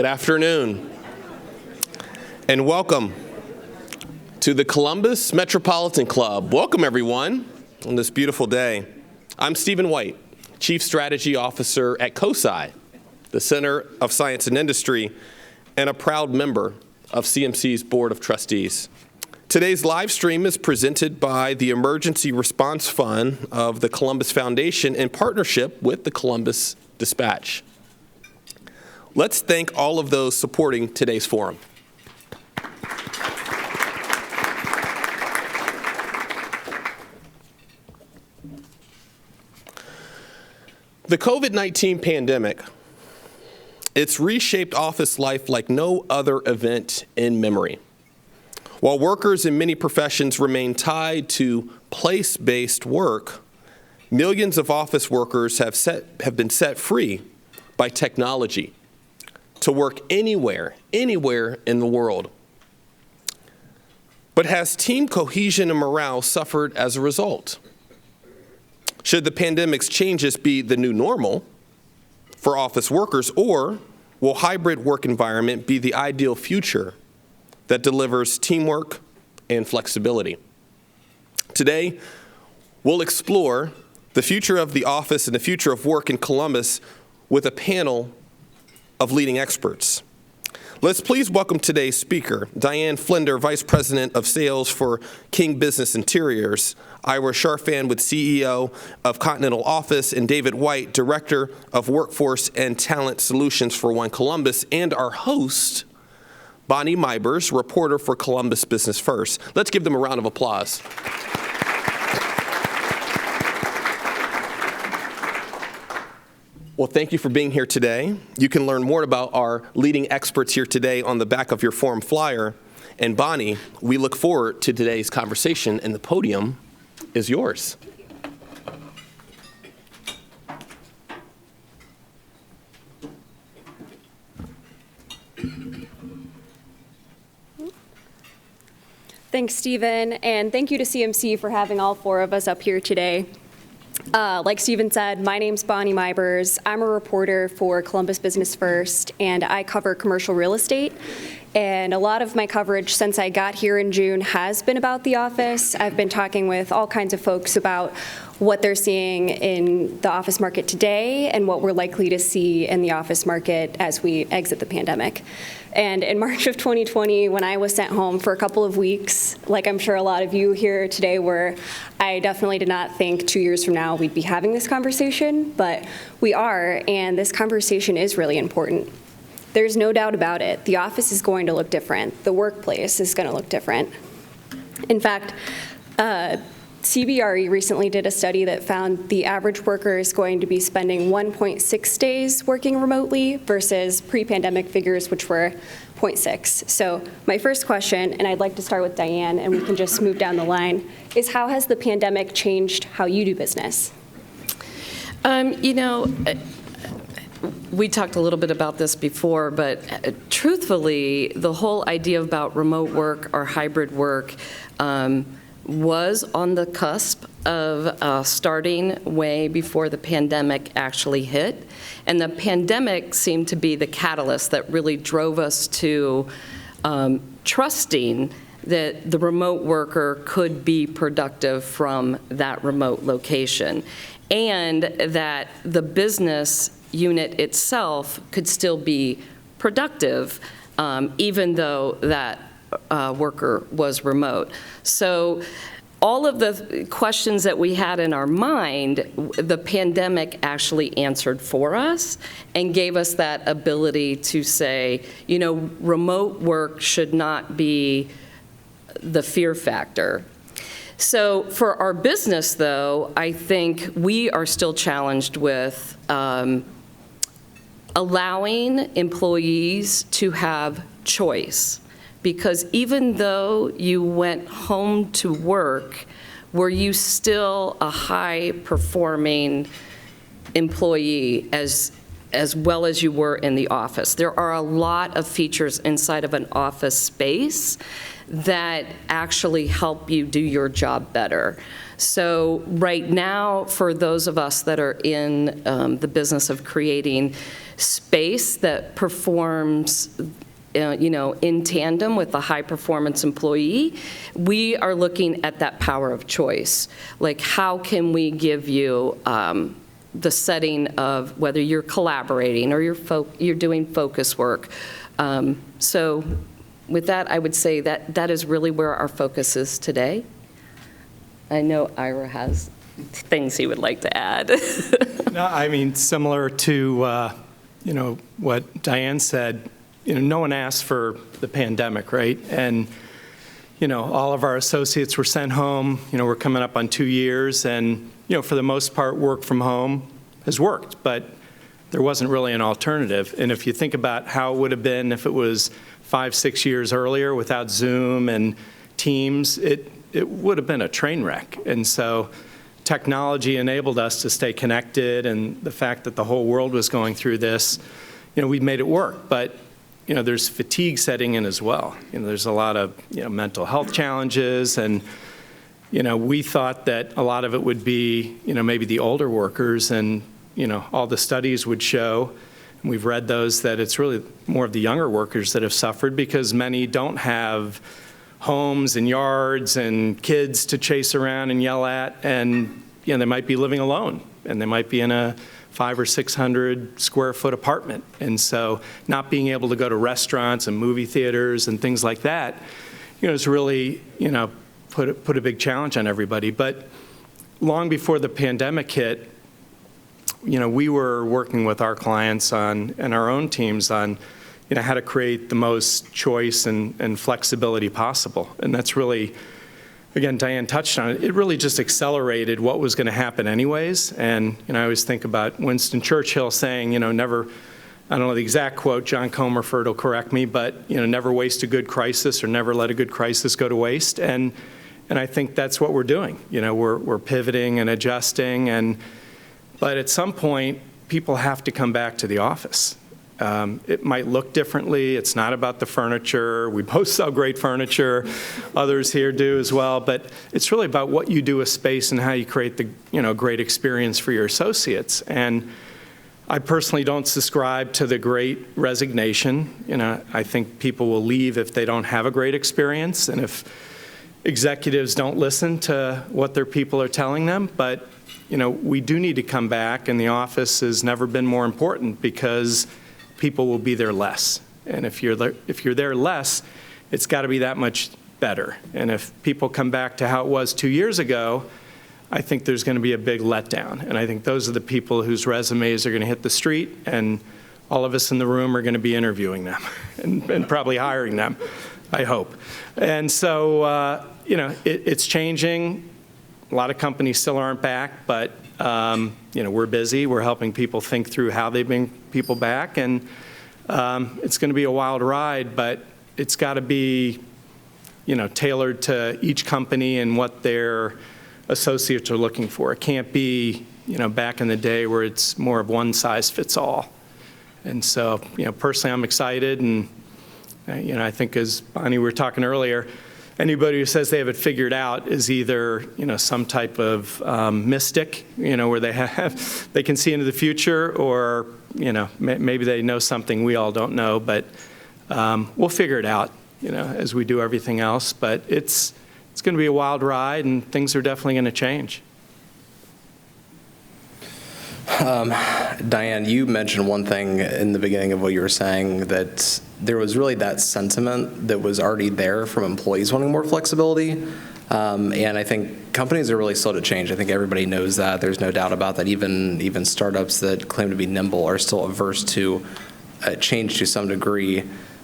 Good afternoon, and welcome to the Columbus Metropolitan Club. Welcome, everyone, on this beautiful day. I'm Stephen White, Chief Strategy Officer at COSI, the Center of Science and Industry, and a proud member of CMC's Board of Trustees. Today's live stream is presented by the Emergency Response Fund of the Columbus Foundation in partnership with the Columbus Dispatch. Let's thank all of those supporting today's forum. The COVID-19 pandemic, it's reshaped office life like no other event in memory. While workers in many professions remain tied to place-based work, millions of office workers have been set free by technology to work anywhere in the world. But has team cohesion and morale suffered as a result? Should the pandemic's changes be the new normal for office workers, or will hybrid work environment be the ideal future that delivers teamwork and flexibility? Today, we'll explore the future of the office and the future of work in Columbus with a panel of leading experts. Let's please welcome today's speaker, Diane Flinders, Vice President of Sales for King Business Interiors, Ira Sharfin, with CEO of Continental Office, and David White, Director of Workforce and Talent Solutions for One Columbus, and our host, Bonnie Meibers, reporter for Columbus Business First. Let's give them a round of applause. Well, thank you for being here today. You can learn more about our leading experts here today on the back of your forum flyer. And Bonnie, we look forward to today's conversation, and the podium is yours. Thanks, Stephen, and thank you to CMC for having all four of us up here today. Like Stephen said, my name's Bonnie Meibers. I'm a reporter for Columbus Business First, and I cover commercial real estate. And a lot of my coverage since I got here in June has been about the office. I've been talking with all kinds of folks about what they're seeing in the office market today and what we're likely to see in the office market as we exit the pandemic. And in March of 2020, when I was sent home for a couple of weeks, like I'm sure a lot of you here today were, I definitely did not think 2 years from now we'd be having this conversation, but we are, and this conversation is really important. There's no doubt about it. The office is going to look different. The workplace is going to look different. In fact, CBRE recently did a study that found the average worker is going to be spending 1.6 days working remotely versus pre-pandemic figures, which were 0.6. So my first question, and I'd like to start with Diane, and we can just move down the line, is how has the pandemic changed how you do business? We talked a little bit about this before, but truthfully, the whole idea about remote work or hybrid work was on the cusp of starting way before the pandemic actually hit. And the pandemic seemed to be the catalyst that really drove us to trusting that the remote worker could be productive from that remote location, and that the business unit itself could still be productive even though that worker was remote. So all of the questions that we had in our mind, the pandemic actually answered for us and gave us that ability to say, remote work should not be the fear factor. So for our business, though, I think we are still challenged with allowing employees to have choice. Because even though you went home to work, were you still a high-performing employee as as well as you were in the office. There are a lot of features inside of an office space that actually help you do your job better. So right now, for those of us that are in the business of creating space that performs in tandem with the high-performance employee, we are looking at that power of choice. Like, how can we give you the setting of whether you're collaborating or you're doing focus work? So with that, I would say that is really where our focus is today. I know Ira has things he would like to add. No, I mean, similar to, what Diane said, no one asked for the pandemic, right? And, all of our associates were sent home. We're coming up on 2 years, and, for the most part, work from home has worked, but there wasn't really an alternative. And if you think about how it would have been if it was 5-6 years earlier without Zoom and Teams, it would have been a train wreck. And so technology enabled us to stay connected, and the fact that the whole world was going through this, we made it work. But there's fatigue setting in as well. There's a lot of mental health challenges, and we thought that a lot of it would be maybe the older workers, and all the studies would show, and we've read those, that it's really more of the younger workers that have suffered, because many don't have homes and yards and kids to chase around and yell at, and they might be living alone, and they might be in a 500 or 600 square foot apartment. And so not being able to go to restaurants and movie theaters and things like that, is really, put a big challenge on everybody. But long before the pandemic hit, we were working with our clients and our own teams on, how to create the most choice and flexibility possible. And that's really, again, Diane touched on it. It really just accelerated what was going to happen anyways. And, I always think about Winston Churchill saying, never, I don't know the exact quote, John Comerford will correct me, but, never waste a good crisis, or never let a good crisis go to waste. And I think that's what we're doing. We're pivoting and adjusting, but at some point, people have to come back to the office. It might look differently. It's not about the furniture. We both sell great furniture. Others here do as well. But it's really about what you do with space and how you create the great experience for your associates. And I personally don't subscribe to the great resignation. I think people will leave if they don't have a great experience, and if executives don't listen to what their people are telling them. But we do need to come back, and the office has never been more important, because people will be there less. And if you're there less, it's got to be that much better. And if people come back to how it was 2 years ago, I think there's going to be a big letdown. And I think those are the people whose resumes are going to hit the street, and all of us in the room are going to be interviewing them and probably hiring them, I hope. And so, it's changing. A lot of companies still aren't back, but we're busy. We're helping people think through how they bring people back, and it's going to be a wild ride, but it's got to be, tailored to each company and what their associates are looking for. It can't be, back in the day where it's more of one size fits all. And so, personally, I'm excited, and I think, as Bonnie, we were talking earlier, anybody who says they have it figured out is either, some type of mystic, where they can see into the future, or, maybe they know something we all don't know. But we'll figure it out, as we do everything else. But it's going to be a wild ride, and things are definitely going to change. Diane, you mentioned one thing in the beginning of what you were saying, that there was really that sentiment that was already there from employees wanting more flexibility. And I think companies are really slow to change. I think everybody knows that. There's no doubt about that. Even startups that claim to be nimble are still averse to change to some degree.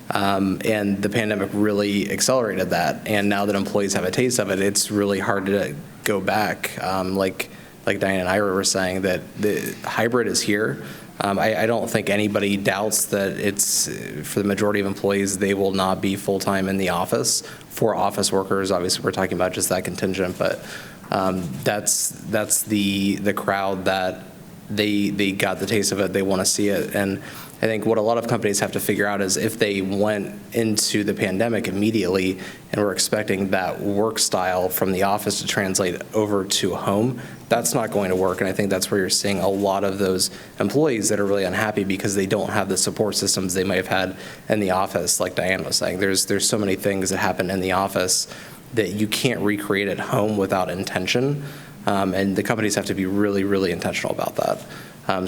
And the pandemic really accelerated that. And now that employees have a taste of it, it's really hard to go back. Like Diane and Ira were saying, that the hybrid is here. I don't think anybody doubts that it's, for the majority of employees, they will not be full-time in the office. For office workers, obviously we're talking about just that contingent, but that's the crowd that they got the taste of it, they want to see it. And I think what a lot of companies have to figure out is if they went into the pandemic immediately and were expecting that work style from the office to translate over to home, that's not going to work. And I think that's where you're seeing a lot of those employees that are really unhappy because they don't have the support systems they may have had in the office. Like Diane was saying, there's so many things that happen in the office that you can't recreate at home without intention. And the companies have to be really, really intentional about that.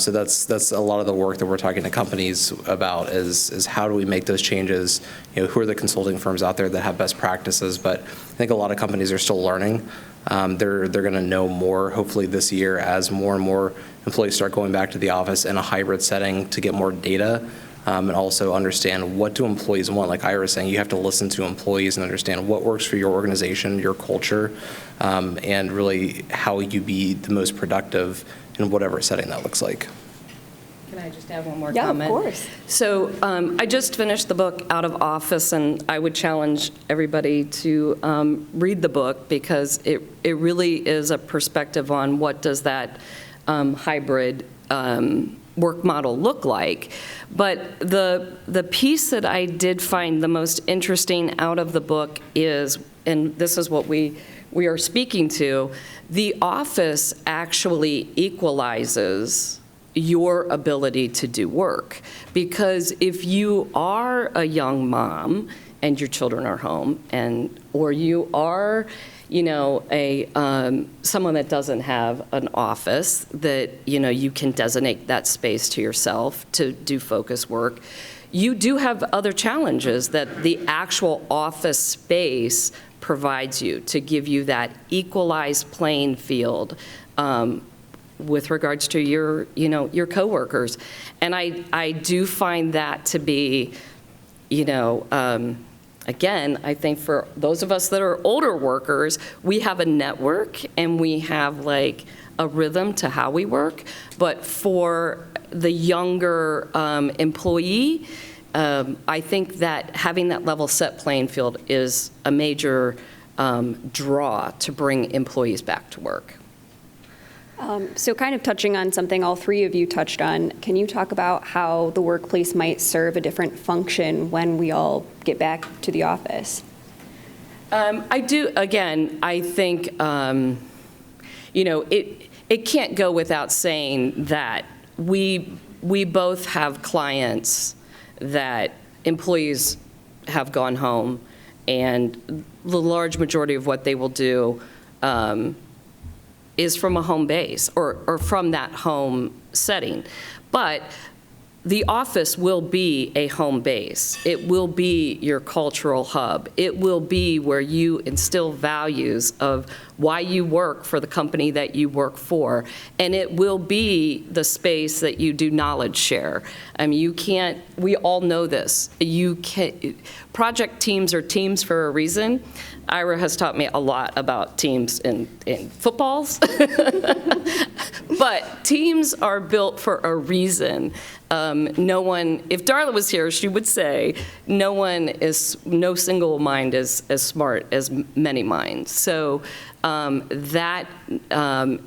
So that's a lot of the work that we're talking to companies about is how do we make those changes? Who are the consulting firms out there that have best practices? But I think a lot of companies are still learning. They're going to know more, hopefully this year, as more and more employees start going back to the office in a hybrid setting to get more data and also understand what do employees want. Like Ira was saying, you have to listen to employees and understand what works for your organization, your culture, and really how you be the most productive in whatever setting that looks like. Can I just add one more Yeah, comment? of course. So I just finished the book Out of Office, and I would challenge everybody to read the book because it really is a perspective on what does that hybrid work model look like. But the piece that I did find the most interesting out of the book is, and this is what we are speaking to, the office actually equalizes your ability to do work. Because if you are a young mom and your children are home, or you are, someone that doesn't have an office that, you can designate that space to yourself to do focus work, you do have other challenges that the actual office space provides you to give you that equalized playing field with regards to your coworkers. And I do find that to be, again, I think for those of us that are older workers, we have a network and we have like a rhythm to how we work. But for the younger employee, I think that having that level set playing field is a major draw to bring employees back to work. So kind of touching on something all three of you touched on, can you talk about how the workplace might serve a different function when we all get back to the office? I do, again, I think, it can't go without saying that we both have clients that employees have gone home, and the large majority of what they will do is from a home base or from that home setting. But the office will be a home base. It will be your cultural hub. It will be where you instill values of why you work for the company that you work for. And it will be the space that you do knowledge share. I mean, we all know this. Project teams are teams for a reason. Ira has taught me a lot about teams in footballs. But teams are built for a reason. No one, if Darla was here, she would say, no single mind is as smart as many minds. So that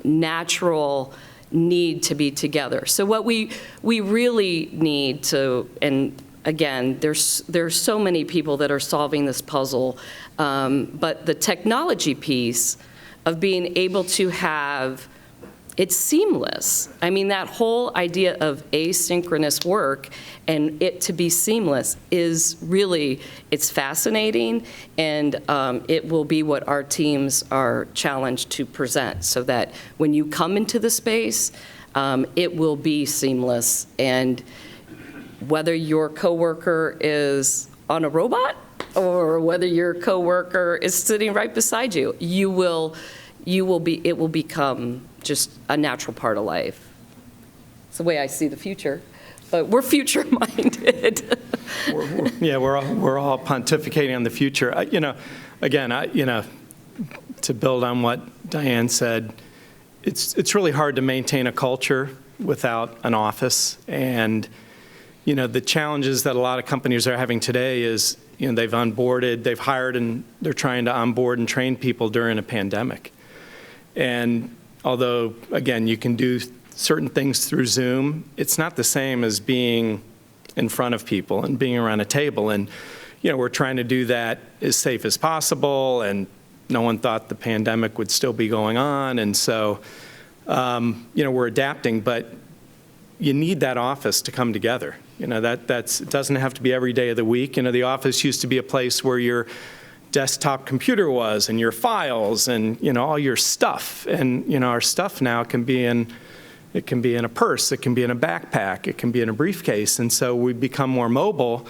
natural need to be together. So what we really need to, and again, there's so many people that are solving this puzzle, but the technology piece of being able to have, it's seamless. I mean, that whole idea of asynchronous work and it to be seamless is really, it's fascinating, and it will be what our teams are challenged to present, so that when you come into the space, it will be seamless. And whether your coworker is on a robot or whether your coworker is sitting right beside you, it will become just a natural part of life. It's the way I see the future, but we're future-minded. We're all pontificating on the future. To build on what Diane said, it's really hard to maintain a culture without an office. And the challenges that a lot of companies are having today is, they've hired and they're trying to onboard and train people during a pandemic. And although, again, you can do certain things through Zoom. It's not the same as being in front of people and being around a table. And, we're trying to do that as safe as possible, and no one thought the pandemic would still be going on. And so, we're adapting, but you need that office to come together. It doesn't have to be every day of the week. The office used to be a place where your desktop computer was and your files and, all your stuff. And, our stuff now can be in a purse, it can be in a backpack, it can be in a briefcase. And so we've become more mobile.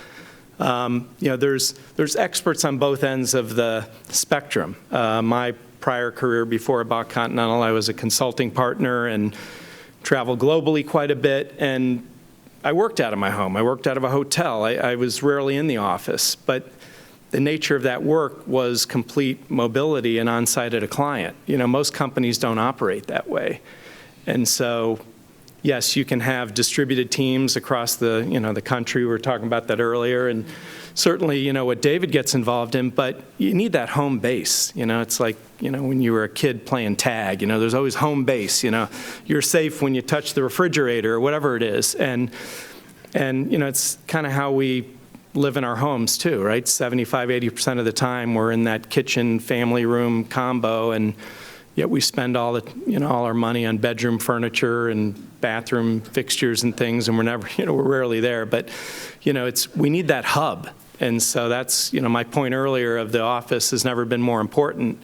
There's experts on both ends of the spectrum. My prior career before I bought Continental, I was a consulting partner and traveled globally quite a bit. And I worked out of my home. I worked out of a hotel. I was rarely in the office. But the nature of that work was complete mobility and on-site at a client. Most companies don't operate that way. And so, yes, you can have distributed teams across the country. We were talking about that earlier. And certainly, what David gets involved in, but you need that home base. It's like, when you were a kid playing tag, there's always home base. You're safe when you touch the refrigerator or whatever it is. And it's kind of how we live in our homes too, right? 75-80% of the time we're in that kitchen family room combo, and yet we spend all our money on bedroom furniture and bathroom fixtures and things, and we're never, we're rarely there. But we need that hub. And so that's, my point earlier of the office has never been more important.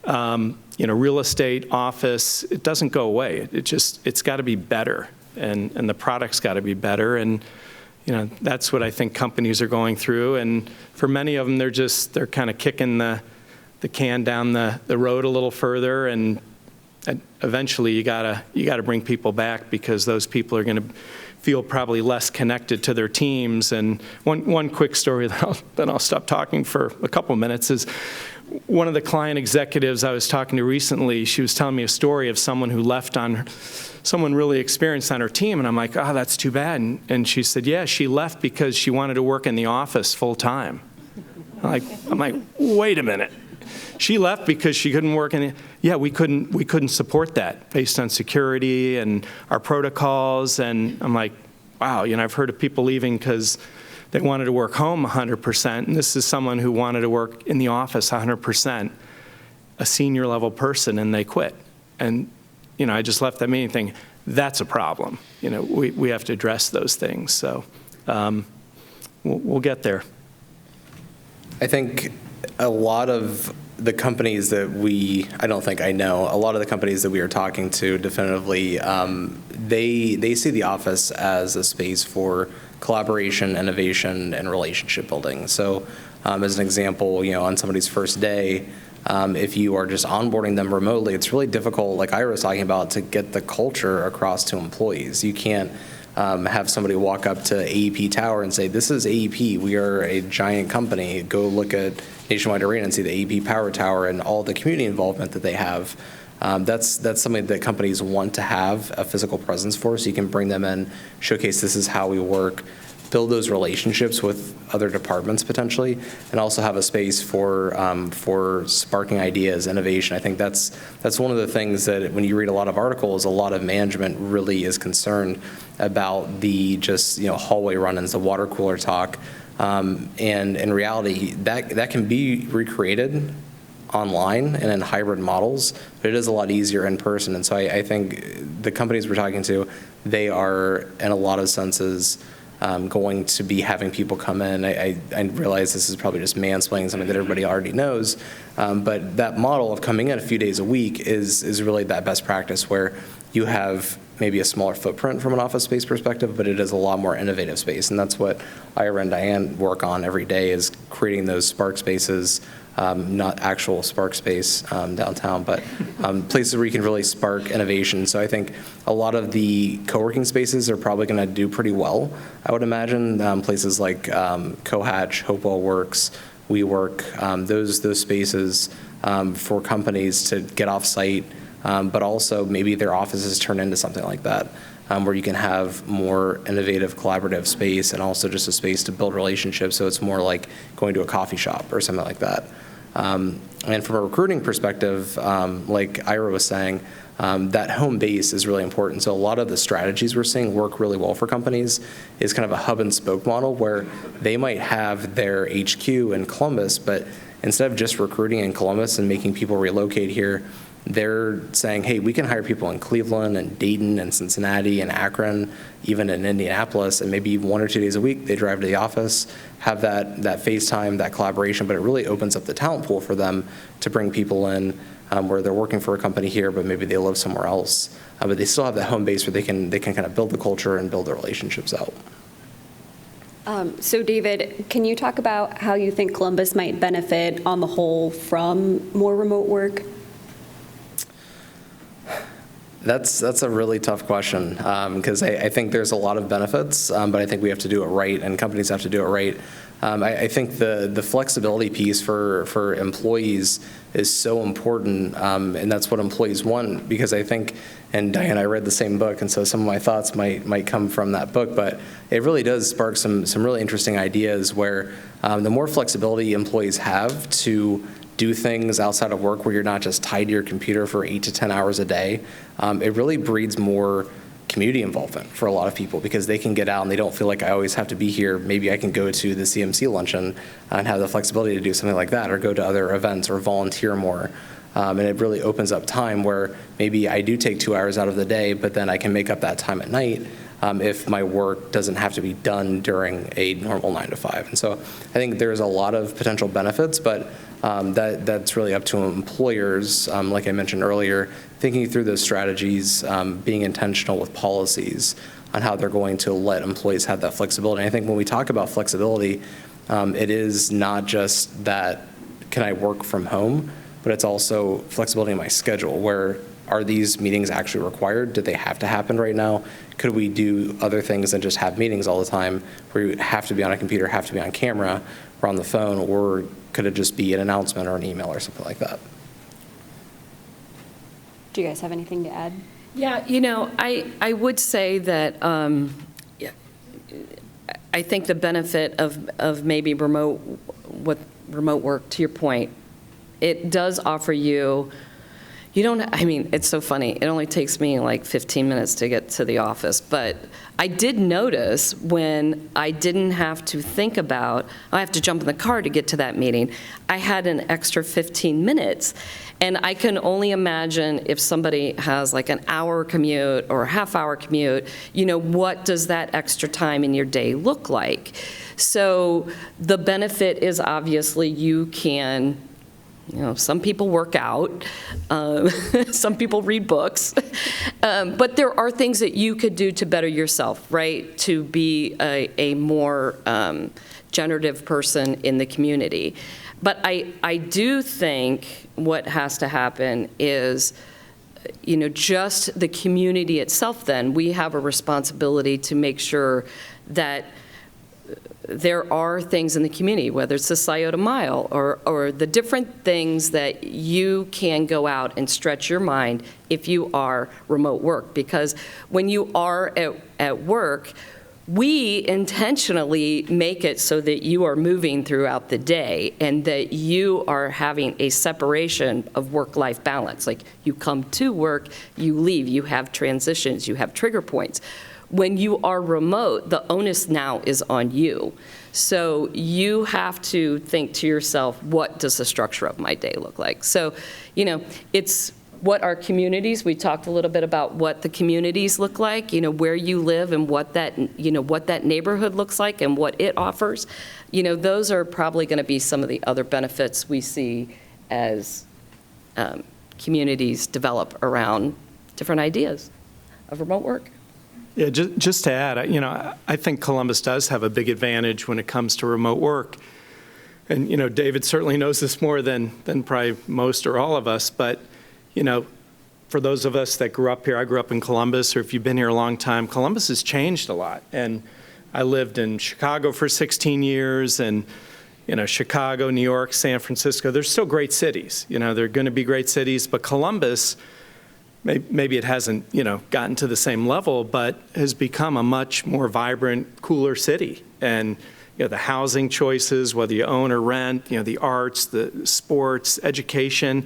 Real estate, office, it doesn't go away. It's got to be better, and the product's got to be better. And that's what I think companies are going through. And for many of them, they're kind of kicking the can down the road a little further. And eventually, you gotta bring people back, because those people are going to feel probably less connected to their teams. And one quick story then I'll stop talking for a couple minutes is one of the client executives I was talking to recently. She was telling me a story of someone who left someone really experienced on her team, and I'm like, oh, that's too bad. And she said, yeah, she left because she wanted to work in the office full time. I'm like, wait a minute. She left because she couldn't work in it. Yeah, we couldn't support that based on security and our protocols. And I'm like, wow, I've heard of people leaving because they wanted to work home 100%. And this is someone who wanted to work in the office 100%, a senior level person, and they quit. And, I just left that meeting thinking, that's a problem. We have to address those things. So we'll get there. I think a lot of the companies that a lot of the companies that we are talking to definitively, they see the office as a space for collaboration, innovation, and relationship building. So as an example, on somebody's first day, if you are just onboarding them remotely, it's really difficult, like Ira was talking about, to get the culture across to employees. You can't have somebody walk up to AEP Tower and say, this is AEP, we are a giant company. Go look at Nationwide Arena and see the AEP Power Tower and all the community involvement that they have. That's something that companies want to have a physical presence for, so you can bring them in, showcase this is how we work, build those relationships with other departments potentially, and also have a space for sparking ideas, innovation. I think that's one of the things that when you read a lot of articles, a lot of management really is concerned about the just hallway run-ins, the water cooler talk, and in reality that can be recreated online and in hybrid models, but it is a lot easier in person. And so I think the companies we're talking to, they are in a lot of senses going to be having people come in. I realize this is probably just mansplaining something that everybody already knows, but that model of coming in a few days a week is really that best practice where you have maybe a smaller footprint from an office space perspective, but it is a lot more innovative space. And that's what Ira and Diane work on every day, is creating those spark spaces, not actual spark space downtown, but places where you can really spark innovation. So I think a lot of the co-working spaces are probably going to do pretty well, I would imagine. Places like Cohatch, Hopewell Works, WeWork, those spaces for companies to get off-site, but also maybe their offices turn into something like that, where you can have more innovative, collaborative space and also just a space to build relationships, so it's more like going to a coffee shop or something like that. And from a recruiting perspective, like Ira was saying, that home base is really important. So a lot of the strategies we're seeing work really well for companies is kind of a hub and spoke model where they might have their HQ in Columbus, but instead of just recruiting in Columbus and making people relocate here, they're saying, hey, we can hire people in Cleveland and Dayton and Cincinnati and Akron, even in Indianapolis, and maybe 1 or 2 days a week they drive to the office, have that FaceTime, that collaboration, but it really opens up the talent pool for them to bring people in where they're working for a company here, but maybe they live somewhere else. But they still have that home base where they can kind of build the culture and build the relationships out. So David, can you talk about how you think Columbus might benefit on the whole from more remote work? That's a really tough question because I think there's a lot of benefits, but I think we have to do it right, and companies have to do it right. I think the flexibility piece for employees is so important, and that's what employees want, because I think, and Diane, I read the same book, and so some of my thoughts might come from that book, but it really does spark some really interesting ideas where the more flexibility employees have to do things outside of work where you're not just tied to your computer for 8 to 10 hours a day, it really breeds more community involvement for a lot of people because they can get out and they don't feel like I always have to be here. Maybe I can go to the CMC luncheon and have the flexibility to do something like that, or go to other events or volunteer more. And it really opens up time where maybe I do take 2 hours out of the day, but then I can make up that time at night if my work doesn't have to be done during a normal 9 to 5. And so I think there's a lot of potential benefits, but that's really up to employers, like I mentioned earlier, thinking through those strategies, being intentional with policies on how they're going to let employees have that flexibility. And I think when we talk about flexibility, it is not just that can I work from home, but it's also flexibility in my schedule. Where are these meetings actually required? Do they have to happen right now? Could we do other things than just have meetings all the time where you have to be on a computer, have to be on camera, or on the phone, or could it just be an announcement or an email or something like that? Do you guys have anything to add? Yeah, I would say that I think the benefit of maybe remote work, to your point, it does offer you, it's so funny. It only takes me like 15 minutes to get to the office, but I did notice when I didn't have to think about, I have to jump in the car to get to that meeting, I had an extra 15 minutes. And I can only imagine if somebody has like an hour commute or a half-hour commute, what does that extra time in your day look like? So the benefit is obviously you can, some people work out, some people read books, but there are things that you could do to better yourself, right? To be a more generative person in the community. But I do think what has to happen is, just the community itself then, we have a responsibility to make sure that there are things in the community, whether it's the Scioto Mile or the different things that you can go out and stretch your mind if you are remote work. Because when you are at work, we intentionally make it so that you are moving throughout the day and that you are having a separation of work-life balance. Like you come to work, you leave, you have transitions, you have trigger points. When you are remote, the onus now is on you. So you have to think to yourself, what does the structure of my day look like? So, it's what our communities, we talked a little bit about what the communities look like, where you live and what that neighborhood looks like and what it offers. Those are probably going to be some of the other benefits we see as communities develop around different ideas of remote work. Yeah, just to add, I think Columbus does have a big advantage when it comes to remote work. And, David certainly knows this more than probably most or all of us, but for those of us that grew up here, I grew up in Columbus, or if you've been here a long time, Columbus has changed a lot. And I lived in Chicago for 16 years, and, Chicago, New York, San Francisco, they're still great cities. They're going to be great cities, but Columbus, maybe it hasn't, gotten to the same level, but has become a much more vibrant, cooler city. And, the housing choices, whether you own or rent, the arts, the sports, education,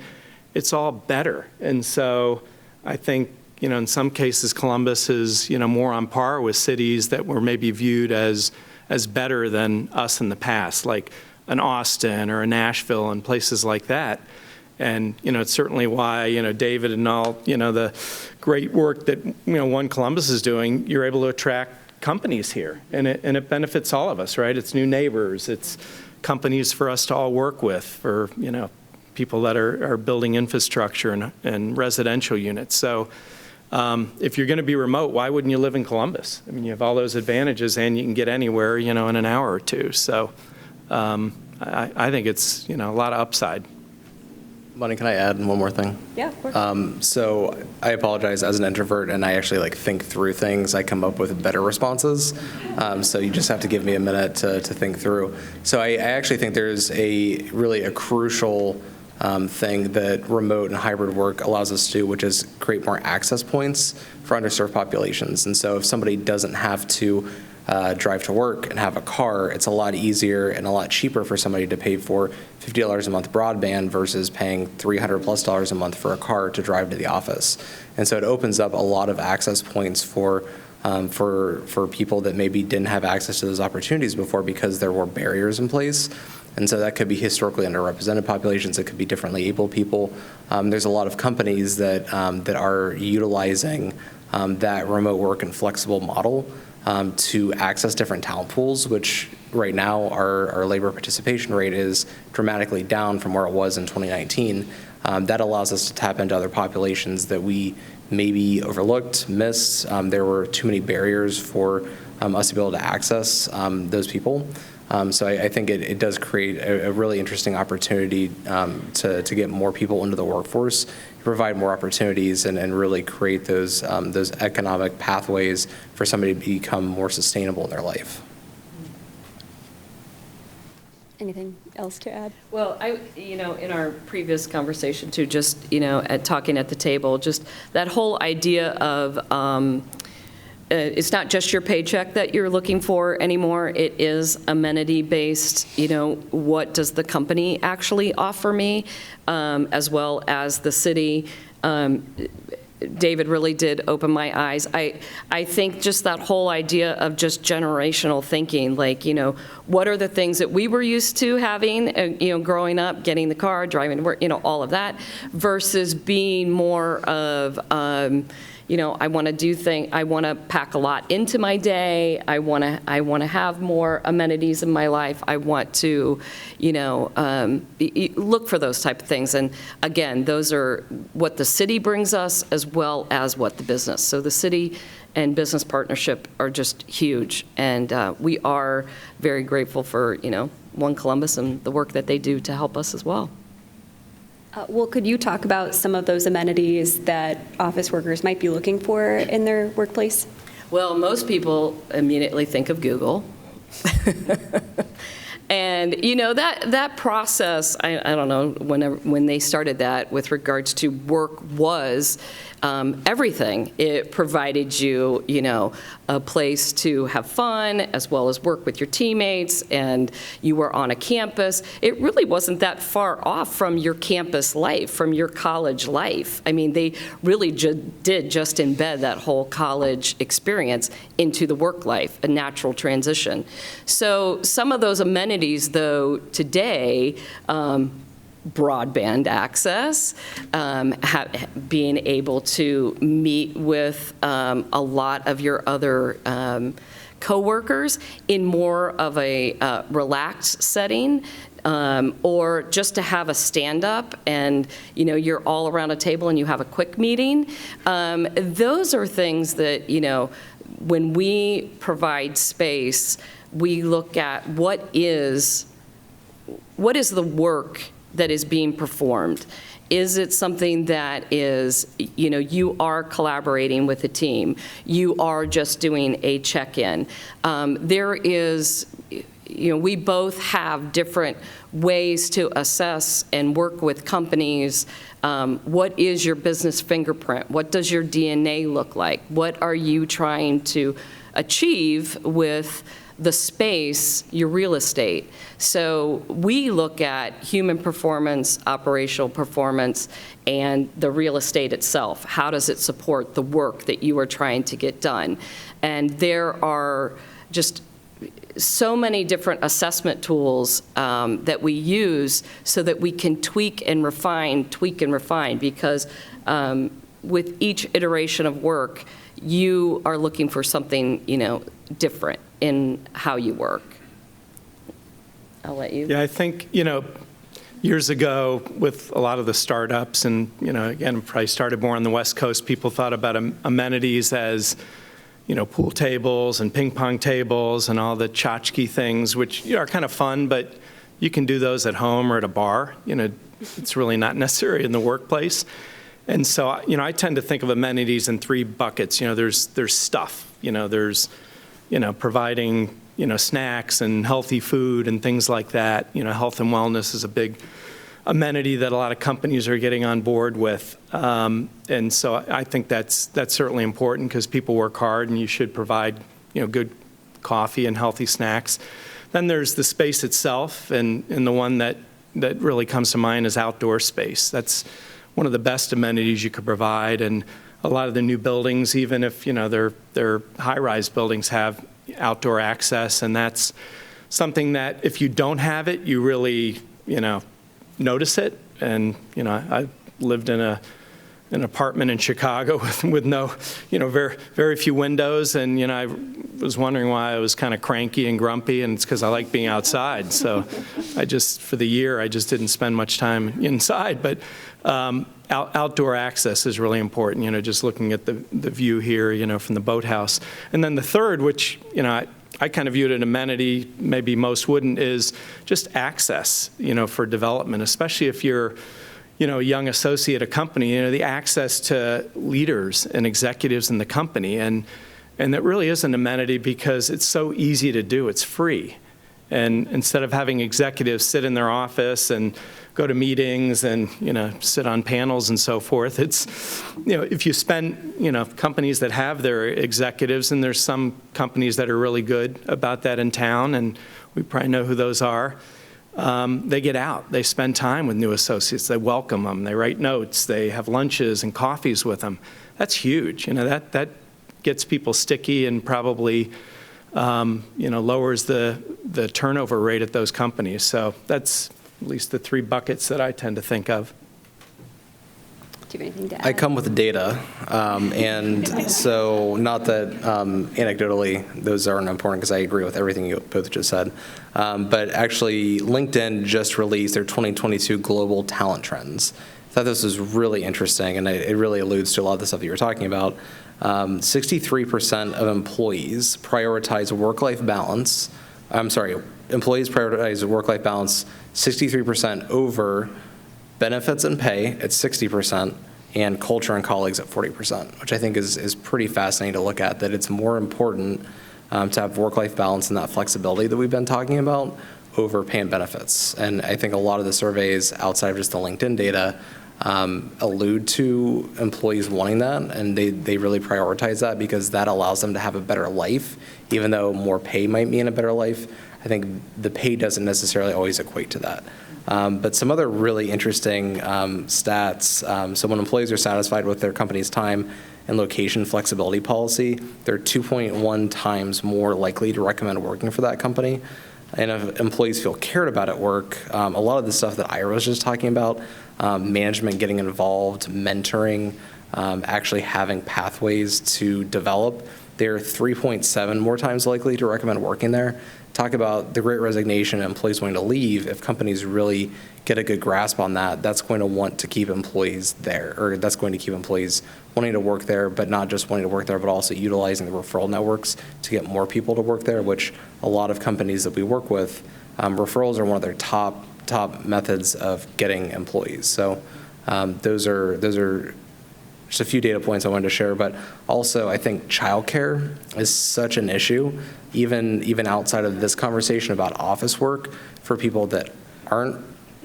it's all better. And so I think, in some cases, Columbus is, more on par with cities that were maybe viewed as better than us in the past, like an Austin or a Nashville and places like that. And, it's certainly why, David and all, the great work that, One Columbus is doing, you're able to attract companies here. And it benefits all of us, right? It's new neighbors. It's companies for us to all work with, for, people that are building infrastructure and residential units. So if you're going to be remote, why wouldn't you live in Columbus? I mean, you have all those advantages, and you can get anywhere, in an hour or two. So I think it's, a lot of upside. Bonnie, can I add one more thing? Yeah, of course. So I apologize, as an introvert, and I actually think through things, I come up with better responses. So you just have to give me a minute to think through. So I actually think there's really a crucial thing that remote and hybrid work allows us to do, which is create more access points for underserved populations. And so if somebody doesn't have to drive to work and have a car, it's a lot easier and a lot cheaper for somebody to pay for $50 a month broadband versus paying $300+ a month for a car to drive to the office. And so it opens up a lot of access points for people that maybe didn't have access to those opportunities before because there were barriers in place. And so that could be historically underrepresented populations. It could be differently able people. There's a lot of companies that are utilizing that remote work and flexible model to access different talent pools, which right now our labor participation rate is dramatically down from where it was in 2019. That allows us to tap into other populations that we maybe overlooked, missed. There were too many barriers for us to be able to access those people. So I think it does create a really interesting opportunity to get more people into the workforce, provide more opportunities, and really create those economic pathways for somebody to become more sustainable in their life. Anything else to add? Well, in our previous conversation too, just, at talking at the table, just that whole idea of it's not just your paycheck that you're looking for anymore. It is amenity-based. What does the company actually offer me, as well as the city? David really did open my eyes. I think just that whole idea of just generational thinking, what are the things that we were used to having, growing up, getting the car, driving to work, all of that, versus being more of, I want to do things, I want to pack a lot into my day. I want to have more amenities in my life. I want to, look for those type of things. And again, those are what the city brings us as well as what the business. So the city and business partnership are just huge. And we are very grateful for, One Columbus and the work that they do to help us as well. Well, could you talk about some of those amenities that office workers might be looking for in their workplace? Well, most people immediately think of Google. And, that process, I don't know, when they started that with regards to work was everything. It provided you, a place to have fun as well as work with your teammates, and you were on a campus. It really wasn't that far off from your campus life, from your college life. I mean, they really did just embed that whole college experience into the work life, a natural transition. So some of those amenities, though, today, broadband access, being able to meet with a lot of your other coworkers in more of a relaxed setting, or just to have a stand-up and you're all around a table and you have a quick meeting. Those are things that when we provide space, we look at what is the work that is being performed. Is it something that is, you are collaborating with a team, you are just doing a check-in. There is, we both have different ways to assess and work with companies. What is your business fingerprint? What does your DNA look like? What are you trying to achieve with the space, your real estate. So we look at human performance, operational performance, and the real estate itself. How does it support the work that you are trying to get done? And there are just so many different assessment tools that we use so that we can tweak and refine, because with each iteration of work, you are looking for something, different in how you work. I'll let you. Yeah, I think, years ago with a lot of the startups and, again, probably started more on the West Coast, people thought about amenities as, pool tables and ping pong tables and all the tchotchke things, which are kind of fun, but you can do those at home or at a bar. It's really not necessary in the workplace. And so, I tend to think of amenities in three buckets. There's stuff. There's, providing, snacks and healthy food and things like that. Health and wellness is a big amenity that a lot of companies are getting on board with. And so I think that's certainly important because people work hard and you should provide, good coffee and healthy snacks. Then there's the space itself, and the one that really comes to mind is outdoor space. That's one of the best amenities you could provide, and a lot of the new buildings, even if they're high-rise buildings, have outdoor access, and that's something that if you don't have it, you really notice it. And I lived in an apartment in Chicago with no very, very few windows, and I was wondering why I was kind of cranky and grumpy, and it's because I like being outside. So for the year I just didn't spend much time inside, but outdoor access is really important, just looking at the view here, from the boathouse. And then the third, which, I kind of viewed an amenity, maybe most wouldn't, is just access, for development, especially if you're, a young associate at a company, the access to leaders and executives in the company. And that really is an amenity because it's so easy to do. It's free. And instead of having executives sit in their office and go to meetings and, sit on panels and so forth, it's, if you spend, companies that have their executives, and there's some companies that are really good about that in town, and we probably know who those are, they get out. They spend time with new associates. They welcome them. They write notes. They have lunches and coffees with them. That's huge. That gets people sticky and probably lowers the turnover rate at those companies. So that's at least the three buckets that I tend to think of. Do you have anything to add? I come with data, and so not that anecdotally those aren't important, because I agree with everything you both just said, but actually LinkedIn just released their 2022 Global Talent Trends. I thought this was really interesting, and it really alludes to a lot of the stuff that you were talking about. 63% of employees prioritize work-life balance. Employees prioritize work-life balance 63% over benefits and pay at 60%, and culture and colleagues at 40%, which I think is pretty fascinating to look at, that it's more important to have work-life balance and that flexibility that we've been talking about over pay and benefits. And I think a lot of the surveys outside of just the LinkedIn data allude to employees wanting that, and they really prioritize that because that allows them to have a better life. Even though more pay might mean a better life, I think the pay doesn't necessarily always equate to that. But some other really interesting stats, so when employees are satisfied with their company's time and location flexibility policy, they're 2.1 times more likely to recommend working for that company. And if employees feel cared about at work, a lot of the stuff that Ira was just talking about, management getting involved, mentoring, actually having pathways to develop, they're 3.7 more times likely to recommend working there. Talk about the Great Resignation and employees wanting to leave. If companies really get a good grasp on that, that's going to want to keep employees there, or that's going to keep employees wanting to work there, but not just wanting to work there, but also utilizing the referral networks to get more people to work there, which a lot of companies that we work with, referrals are one of their top methods of getting employees. So those are just a few data points I wanted to share, but also I think childcare is such an issue, even outside of this conversation about office work, for people that aren't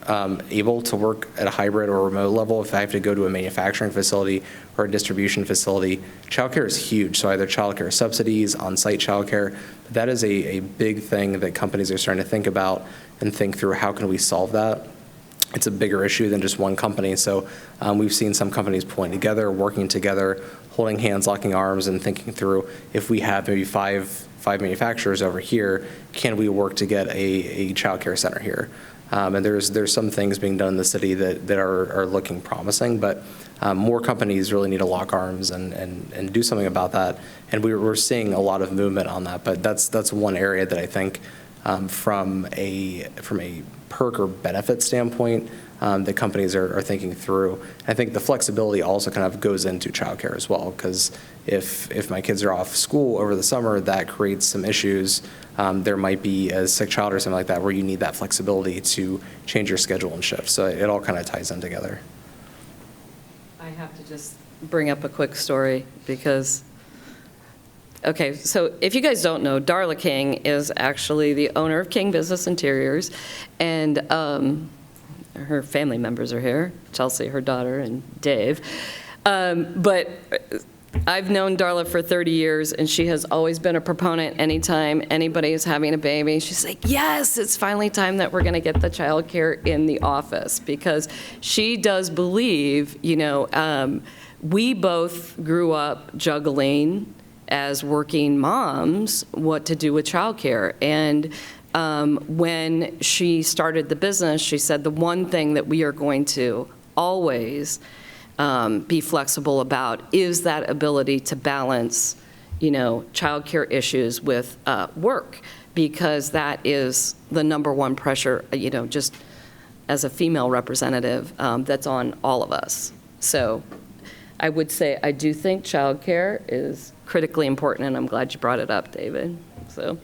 able to work at a hybrid or remote level, if I have to go to a manufacturing facility or a distribution facility, childcare is huge. So either childcare subsidies, on-site childcare, that is a big thing that companies are starting to think about and think through how can we solve that. It's a bigger issue than just one company. So we've seen some companies pulling together, working together, holding hands, locking arms, and thinking through if we have maybe five manufacturers over here, can we work to get a child care center here? And there's some things being done in the city that are looking promising, but more companies really need to lock arms and do something about that. And we're seeing a lot of movement on that, but that's one area that I think from a perk or benefit standpoint that companies are thinking through. I think the flexibility also kind of goes into childcare as well, because if my kids are off school over the summer, that creates some issues. There might be a sick child or something like that where you need that flexibility to change your schedule and shift. So it all kind of ties in together. I have to just bring up a quick story because, okay, so if you guys don't know, Darla King is actually the owner of King Business Interiors, and her family members are here, Chelsea, her daughter, and Dave. But I've known Darla for 30 years, and she has always been a proponent anytime anybody is having a baby. She's like, yes, it's finally time that we're going to get the child care in the office, because she does believe, we both grew up juggling as working moms what to do with childcare. And when she started the business, she said the one thing that we are going to always be flexible about is that ability to balance, childcare issues with work, because that is the number one pressure, just as a female representative, that's on all of us. So I would say I do think childcare is critically important, and I'm glad you brought it up, David. So.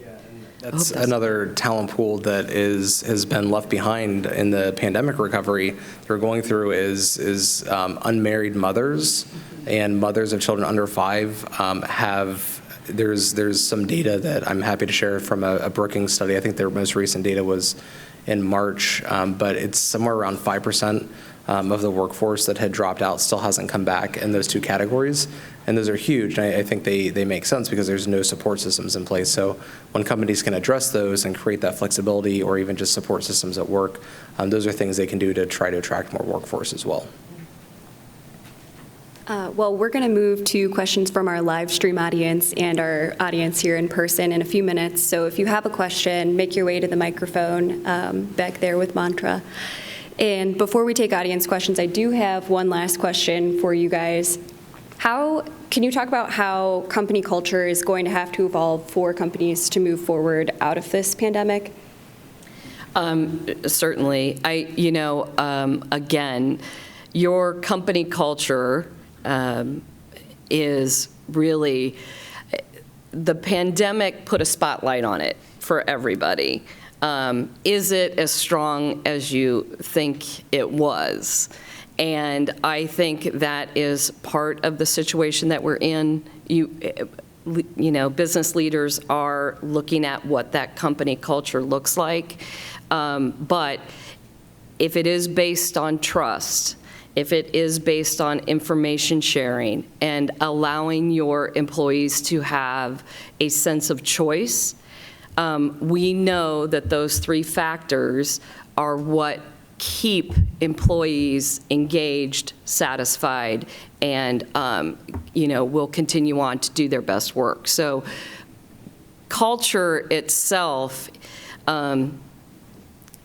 That's another talent pool that has been left behind in the pandemic recovery that we're going through is unmarried mothers and mothers of children under 5 there's some data that I'm happy to share from a Brookings study. I think their most recent data was in March, but it's somewhere around 5% of the workforce that had dropped out still hasn't come back in those two categories. And those are huge. And I think they make sense because there's no support systems in place. So when companies can address those and create that flexibility or even just support systems at work, those are things they can do to try to attract more workforce as well. Well, we're going to move to questions from our live stream audience and our audience here in person in a few minutes. So if you have a question, make your way to the microphone back there with Mantra. And before we take audience questions, I do have one last question for you guys. Can you talk about how company culture is going to have to evolve for companies to move forward out of this pandemic? Certainly. Again, your company culture is really, the pandemic put a spotlight on it for everybody. Is it as strong as you think it was? And I think that is part of the situation that we're in. Business leaders are looking at what that company culture looks like. But if it is based on trust, if it is based on information sharing and allowing your employees to have a sense of choice, we know that those 3 factors are what keep employees engaged, satisfied, and will continue on to do their best work. So culture itself,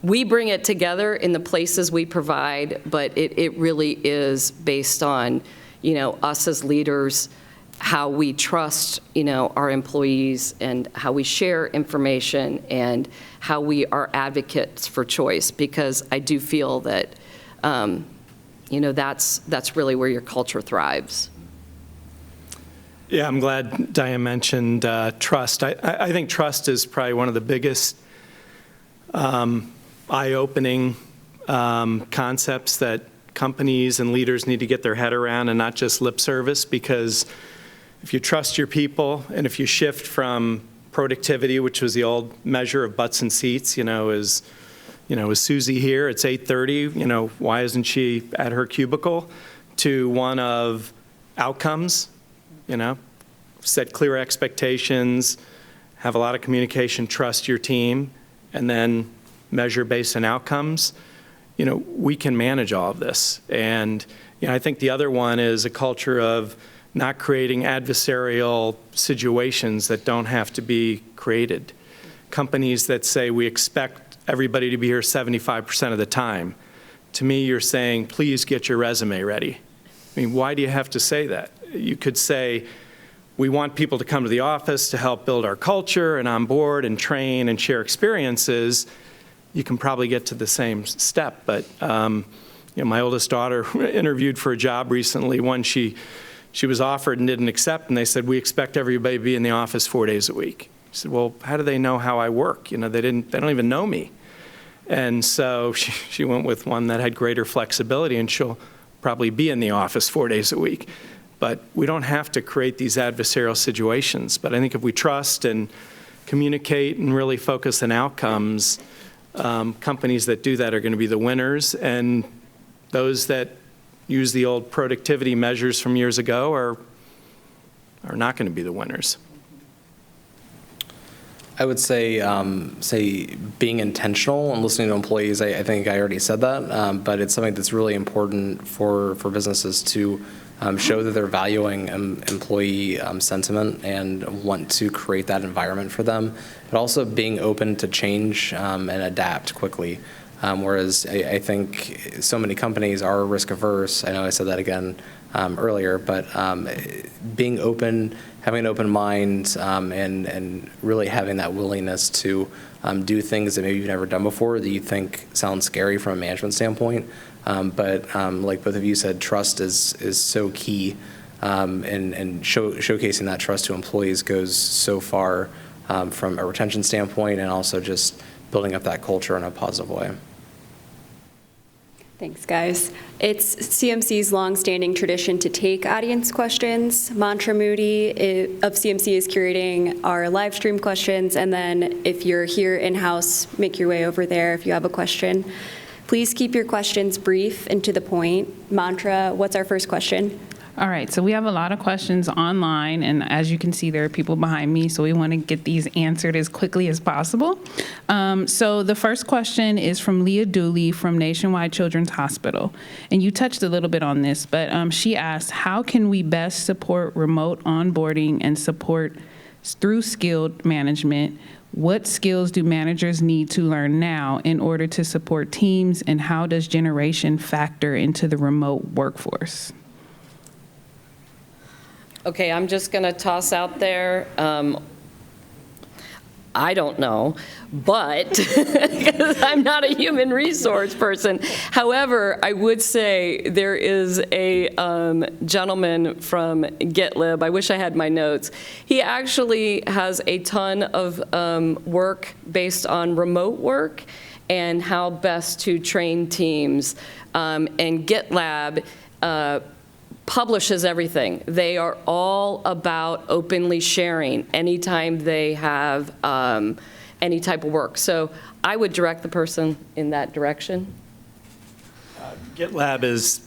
we bring it together in the places we provide, but it really is based on, us as leaders, how we trust, our employees, and how we share information, and how we are advocates for choice. Because I do feel that, that's really where your culture thrives. Yeah, I'm glad Diane mentioned trust. I think trust is probably one of the biggest eye-opening concepts that companies and leaders need to get their head around, and not just lip service, because if you trust your people, and if you shift from productivity, which was the old measure of butts and seats, is is Susie here? It's 8:30, why isn't she at her cubicle? To one of outcomes, set clear expectations, have a lot of communication, trust your team, and then measure based on outcomes. We can manage all of this. And I think the other one is a culture of not creating adversarial situations that don't have to be created. Companies that say we expect everybody to be here 75% of the time. To me, you're saying, please get your resume ready. Why do you have to say that? You could say, we want people to come to the office to help build our culture and onboard and train and share experiences. You can probably get to the same step. But my oldest daughter interviewed for a job recently. One she was offered and didn't accept, and they said, we expect everybody to be in the office 4 days a week. She said, well, how do they know how I work? They don't even know me. And so she went with one that had greater flexibility, and she'll probably be in the office 4 days a week. But we don't have to create these adversarial situations. But I think if we trust and communicate and really focus on outcomes, companies that do that are going to be the winners, and those that use the old productivity measures from years ago are not going to be the winners. I would say being intentional and listening to employees. I think I already said that, but it's something that's really important for businesses to show that they're valuing employee sentiment and want to create that environment for them, but also being open to change and adapt quickly. Whereas I think so many companies are risk averse. I know I said that again earlier, but being open, having an open mind, and really having that willingness to do things that maybe you've never done before that you think sound scary from a management standpoint. But like both of you said, trust is so key, and showcasing that trust to employees goes so far from a retention standpoint, and also just building up that culture in a positive way. Thanks, guys. It's CMC's longstanding tradition to take audience questions. Mantra Moody of CMC is curating our live stream questions, and then if you're here in-house, make your way over there if you have a question. Please keep your questions brief and to the point. Mantra, what's our first question? All right, so we have a lot of questions online, and as you can see, there are people behind me, so we want to get these answered as quickly as possible. So the first question is from Leah Dooley from Nationwide Children's Hospital, and you touched a little bit on this, but she asked, how can we best support remote onboarding and support through skilled management? What skills do managers need to learn now in order to support teams, and how does generation factor into the remote workforce? Okay, I'm just going to toss out there, I don't know, but because I'm not a human resource person. However, I would say there is a gentleman from GitLab. I wish I had my notes. He actually has a ton of work based on remote work and how best to train teams. And GitLab publishes everything. They are all about openly sharing anytime they have any type of work. So I would direct the person in that direction. GitLab is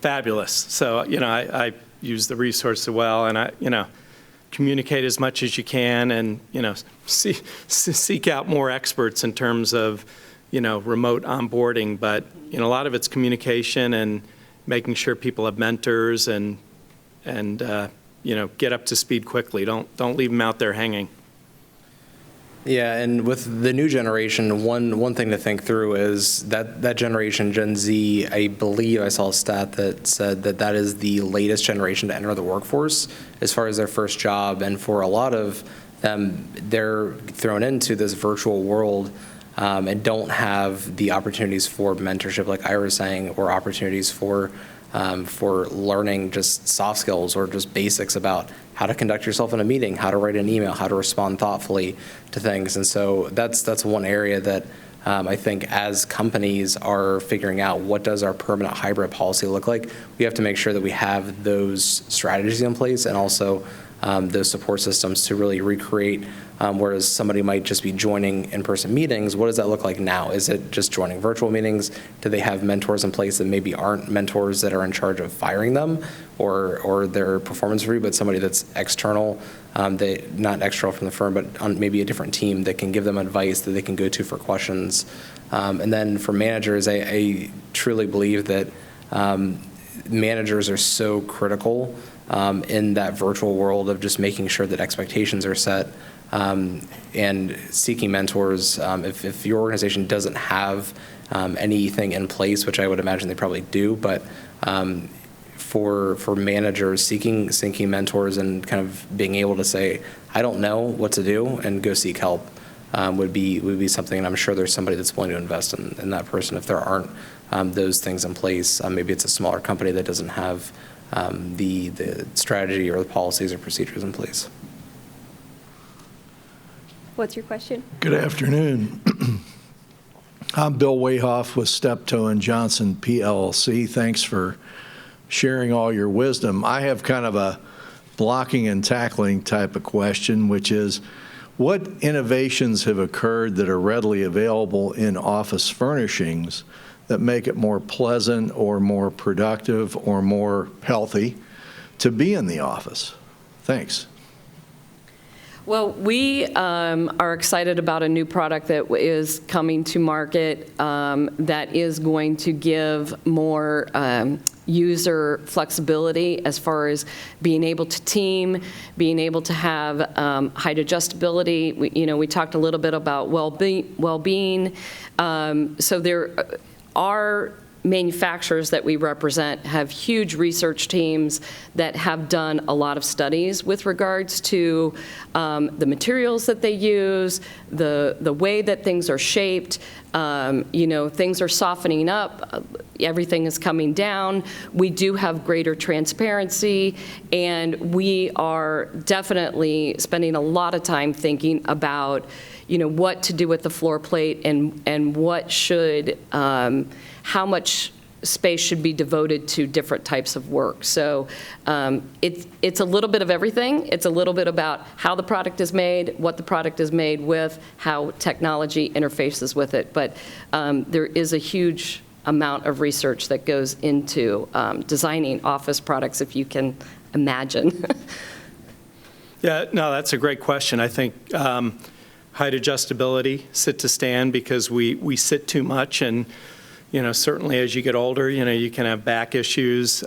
fabulous. So, I use the resource as well, and I, communicate as much as you can, and, seek out more experts in terms of, remote onboarding. But, a lot of it's communication and making sure people have mentors and get up to speed quickly. Don't leave them out there hanging. Yeah, and with the new generation, one thing to think through is that generation, Gen Z, I believe I saw a stat that said that is the latest generation to enter the workforce as far as their first job. And for a lot of them, they're thrown into this virtual world and don't have the opportunities for mentorship, like I was saying, or opportunities for learning just soft skills or just basics about how to conduct yourself in a meeting, how to write an email, how to respond thoughtfully to things. And so that's one area that I think as companies are figuring out what does our permanent hybrid policy look like, we have to make sure that we have those strategies in place, and also those support systems to really recreate, whereas somebody might just be joining in-person meetings. What does that look like now? Is it just joining virtual meetings? Do they have mentors in place that maybe aren't mentors that are in charge of firing them or their performance review, but somebody that's external, not external from the firm, but on maybe a different team that can give them advice that they can go to for questions? And then for managers, I truly believe that managers are so critical in that virtual world of just making sure that expectations are set and seeking mentors. If your organization doesn't have anything in place, which I would imagine they probably do, but for managers, seeking mentors and kind of being able to say, I don't know what to do, and go seek help would be something, and I'm sure there's somebody that's willing to invest in that person if there aren't those things in place. Maybe it's a smaller company that doesn't have the strategy or the policies or procedures in place. What's your question? Good afternoon. I'm Bill Wayhoff with Steptoe and Johnson PLC. Thanks for sharing all your wisdom. I have kind of a blocking and tackling type of question, which is, what innovations have occurred that are readily available in office furnishings that make it more pleasant or more productive or more healthy to be in the office? Thanks. Well, we are excited about a new product that is coming to market that is going to give more user flexibility as far as being able to team, being able to have height adjustability. We talked a little bit about well-being. So there are manufacturers that we represent have huge research teams that have done a lot of studies with regards to the materials that they use, the way that things are shaped. Things are softening up, everything is coming down. We do have greater transparency, and we are definitely spending a lot of time thinking about what to do with the floor plate and what should, how much space should be devoted to different types of work. So it's a little bit of everything. It's a little bit about how the product is made, what the product is made with, how technology interfaces with it. But there is a huge amount of research that goes into designing office products, if you can imagine. Yeah, no, that's a great question. I think height adjustability, sit to stand, because we sit too much, and certainly as you get older, you can have back issues,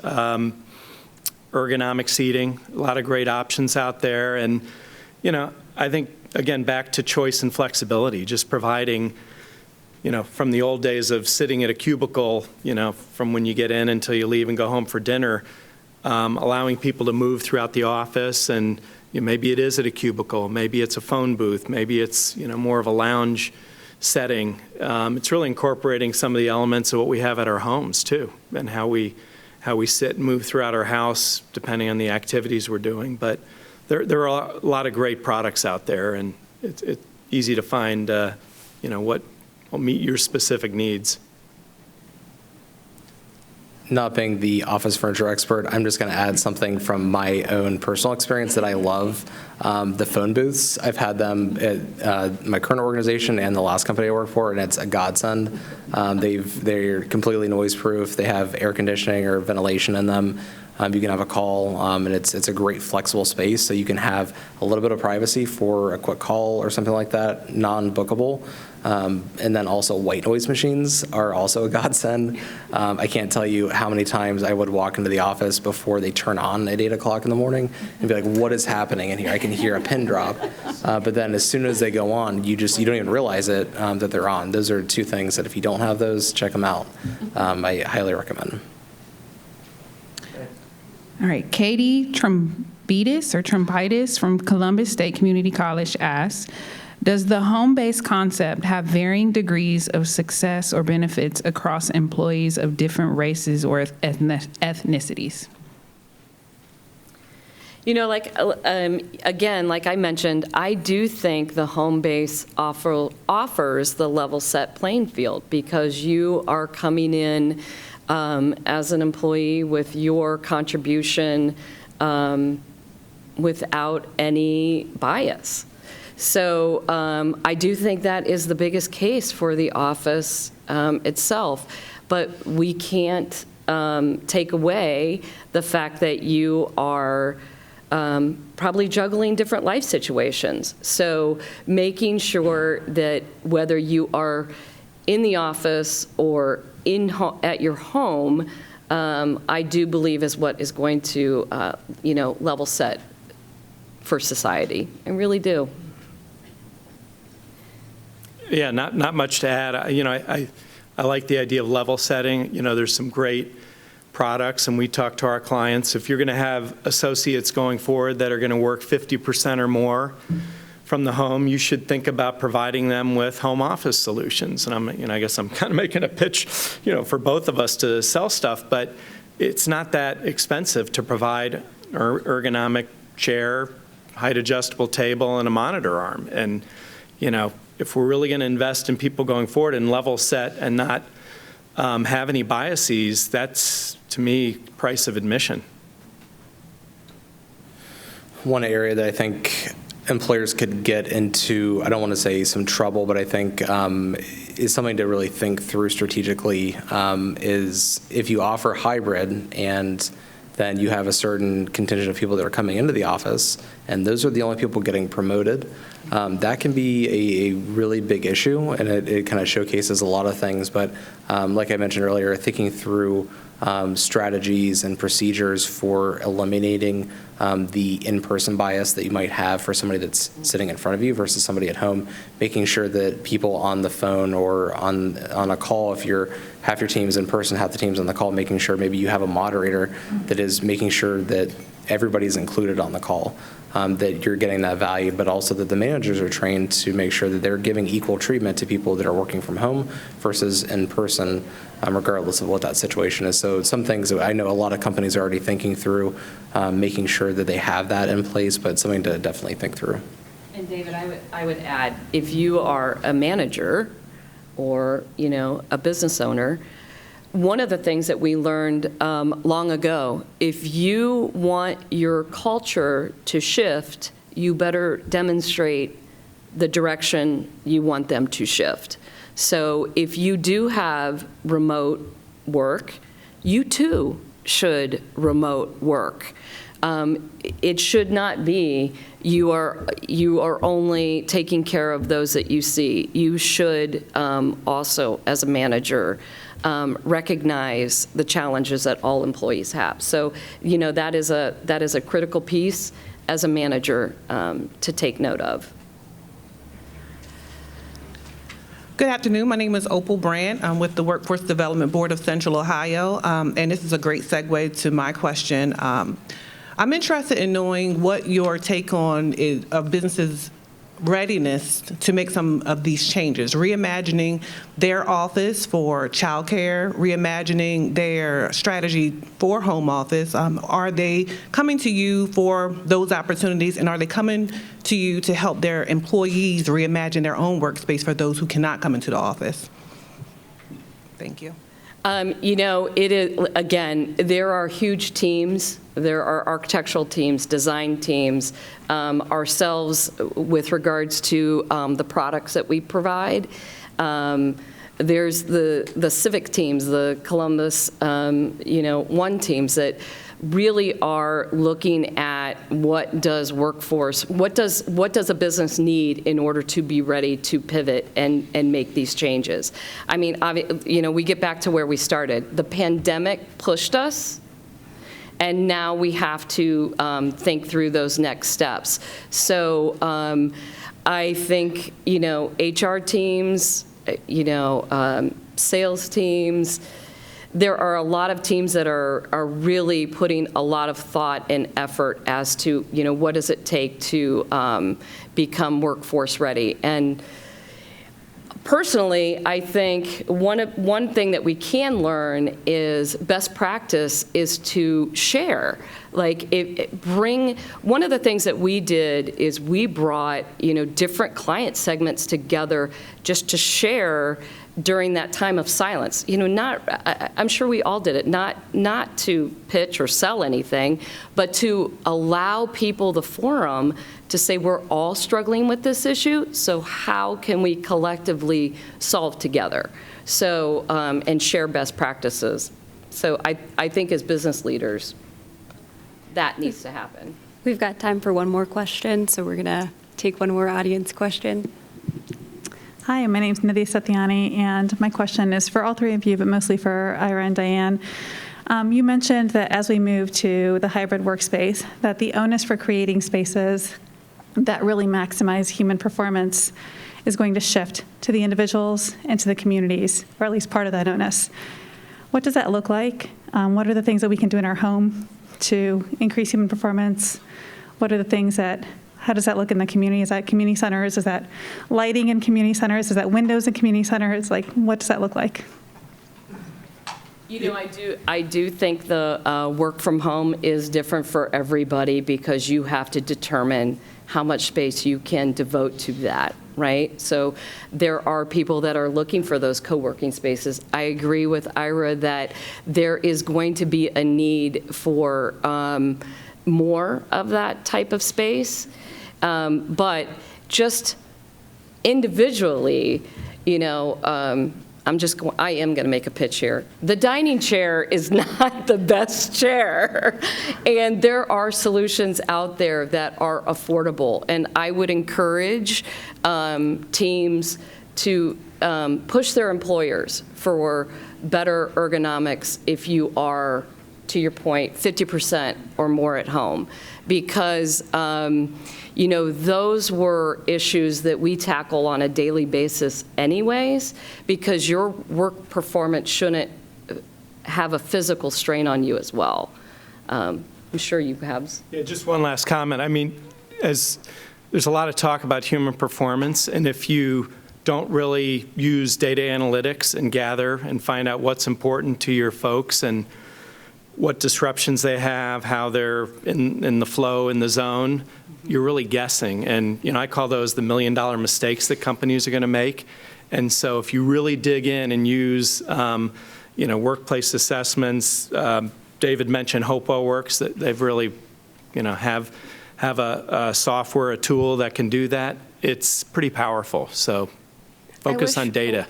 ergonomic seating, a lot of great options out there. And, I think, again, back to choice and flexibility, just providing, from the old days of sitting at a cubicle, from when you get in until you leave and go home for dinner, allowing people to move throughout the office. And maybe it is at a cubicle, maybe it's a phone booth, maybe it's, more of a lounge setting. It's really incorporating some of the elements of what we have at our homes too, and how we sit and move throughout our house depending on the activities we're doing. But there are a lot of great products out there, and it's easy to find what will meet your specific needs. Not being the office furniture expert, I'm just going to add something from my own personal experience that I love. The phone booths, I've had them at my current organization and the last company I work for, and it's a godsend. They're completely noise-proof. They have air conditioning or ventilation in them. You can have a call, and it's a great flexible space, so you can have a little bit of privacy for a quick call or something like that, non-bookable. And then also white noise machines are also a godsend. I can't tell you how many times I would walk into the office before they turn on at 8 o'clock in the morning and be like, what is happening in here? I can hear a pin drop. But then as soon as they go on, you don't even realize it that they're on. Those are two things that if you don't have those, check them out. I highly recommend them. All right, Katie Trumpitis from Columbus State Community College asks, does the home-based concept have varying degrees of success or benefits across employees of different races or ethnicities? Again, like I mentioned, I do think the home base offers the level set playing field, because you are coming in as an employee with your contribution without any bias. So I do think that is the biggest case for the office itself. But we can't take away the fact that you are probably juggling different life situations. So making sure that whether you are in the office or at your home, I do believe is what is going to, level set for society. I really do. Yeah, not much to add. I like the idea of level setting. There's some great products, and we talk to our clients. If you're going to have associates going forward that are going to work 50% or more from the home, you should think about providing them with home office solutions. And I guess I'm kind of making a pitch, for both of us to sell stuff, but it's not that expensive to provide an ergonomic chair, height adjustable table, and a monitor arm. And, if we're really going to invest in people going forward and level set and not have any biases, that's, to me, price of admission. One area that I think employers could get into, I don't want to say some trouble, but I think is something to really think through strategically, is if you offer hybrid and then you have a certain contingent of people that are coming into the office, and those are the only people getting promoted, that can be a really big issue, and it kind of showcases a lot of things. But like I mentioned earlier, thinking through strategies and procedures for eliminating the in-person bias that you might have for somebody that's sitting in front of you versus somebody at home, making sure that people on the phone or on a call, if half your team's in person, half the team's on the call, making sure maybe you have a moderator that is making sure that everybody's included on the call, that you're getting that value, but also that the managers are trained to make sure that they're giving equal treatment to people that are working from home versus in person, regardless of what that situation is. So some things that I know a lot of companies are already thinking through, making sure that they have that in place, but something to definitely think through. And David, I would add, if you are a manager or, a business owner, one of the things that we learned long ago, if you want your culture to shift, you better demonstrate the direction you want them to shift. So if you do have remote work, you too should remote work. It should not be you are only taking care of those that you see. You should also, as a manager, recognize the challenges that all employees have. So, that is a critical piece as a manager to take note of. Good afternoon. My name is Opal Brandt. I'm with the Workforce Development Board of Central Ohio, and this is a great segue to my question. I'm interested in knowing what your take on is of businesses' readiness to make some of these changes, reimagining their office for childcare, reimagining their strategy for home office. Are they coming to you for those opportunities, and are they coming to you to help their employees reimagine their own workspace for those who cannot come into the office? Thank you. It is, again, there are huge teams. There are architectural teams, design teams, ourselves with regards to the products that we provide. There's the civic teams, the Columbus, One teams that really are looking at what does a business need in order to be ready to pivot and make these changes. I mean, we get back to where we started. The pandemic pushed us, and now we have to think through those next steps. So I think, HR teams, sales teams, there are a lot of teams that are really putting a lot of thought and effort as to, what does it take to become workforce ready. And personally, I think one thing that we can learn is best practice is to share. Like, one of the things that we did is we brought, different client segments together just to share during that time of silence. I'm sure we all did it, not to pitch or sell anything, but to allow people the forum to say we're all struggling with this issue, so how can we collectively solve together? So, and share best practices. So I think as business leaders, that needs to happen. We've got time for one more question, so we're going to take one more audience question. Hi, my name is Nidhi Satyani, and my question is for all three of you, but mostly for Ira and Diane. You mentioned that as we move to the hybrid workspace, that the onus for creating spaces that really maximize human performance is going to shift to the individuals and to the communities, or at least part of that onus. What does that look like? What are the things that we can do in our home to increase human performance? What are the things how does that look in the community? Is that community centers? Is that lighting in community centers? Is that windows in community centers? Like, what does that look like? I do think the work from home is different for everybody because you have to determine how much space you can devote to that, right? So there are people that are looking for those co-working spaces. I agree with Ira that there is going to be a need for more of that type of space. But just individually, I am going to make a pitch here. The dining chair is not the best chair. And there are solutions out there that are affordable. And I would encourage teams to push their employers for better ergonomics if you are, to your point, 50% or more at home. Because those were issues that we tackle on a daily basis anyways, because your work performance shouldn't have a physical strain on you as well. I'm sure you have. Yeah, just one last comment. I mean, as there's a lot of talk about human performance, and if you don't really use data analytics and gather and find out what's important to your folks and what disruptions they have, how they're in the flow, in the zone, you're really guessing. And, I call those the million-dollar mistakes that companies are going to make. And so if you really dig in and use, workplace assessments, David mentioned HopoWorks, that they've really, have a software, a tool that can do that. It's pretty powerful. So focus on data.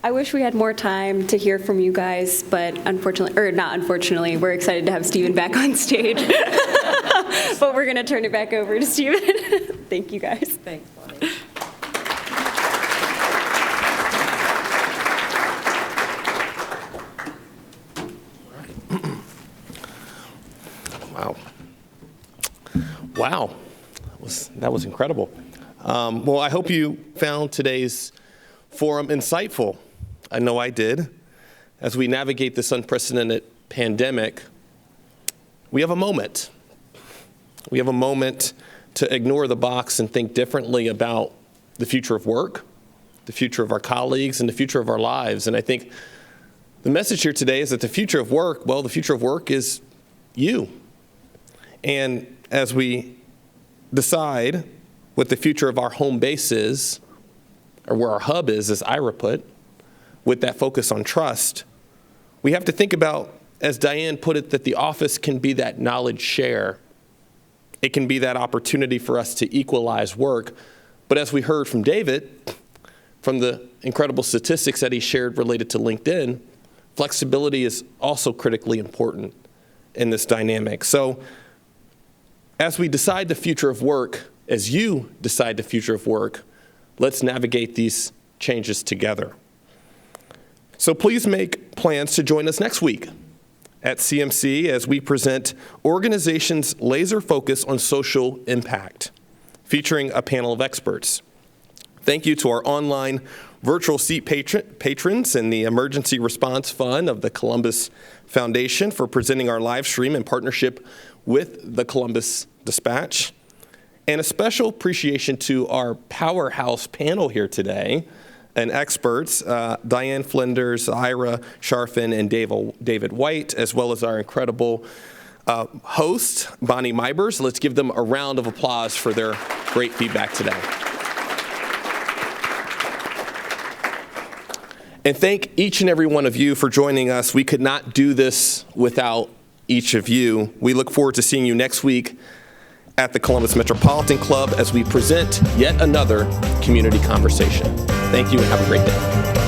I wish we had more time to hear from you guys, but unfortunately, or not unfortunately, we're excited to have Stephen back on stage. But we're going to turn it back over to Stephen. Thank you, guys. Thanks, Bonnie. Wow. That was incredible. Well, I hope you found today's forum insightful. I know I did. As we navigate this unprecedented pandemic, we have a moment. We have a moment to ignore the box and think differently about the future of work, the future of our colleagues, and the future of our lives. And I think the message here today is that the future of work is you. And as we decide what the future of our home base is, or where our hub is, as Ira put, with that focus on trust, we have to think about, as Diane put it, that the office can be that knowledge share. It can be that opportunity for us to equalize work. But as we heard from David, from the incredible statistics that he shared related to LinkedIn, flexibility is also critically important in this dynamic. So as we decide the future of work, as you decide the future of work, let's navigate these changes together. So please make plans to join us next week at CMC as we present Organizations Laser Focus on Social Impact, featuring a panel of experts. Thank you to our online virtual seat patrons and the Emergency Response Fund of the Columbus Foundation for presenting our live stream in partnership with the Columbus Dispatch. And a special appreciation to our powerhouse panel here today and experts, Diane, Flinders, Ira, Sharfin, and David White, as well as our incredible host, Bonnie Meibers. Let's give them a round of applause for their great feedback today. And thank each and every one of you for joining us. We could not do this without each of you. We look forward to seeing you next week at the Columbus Metropolitan Club as we present yet another community conversation. Thank you and have a great day.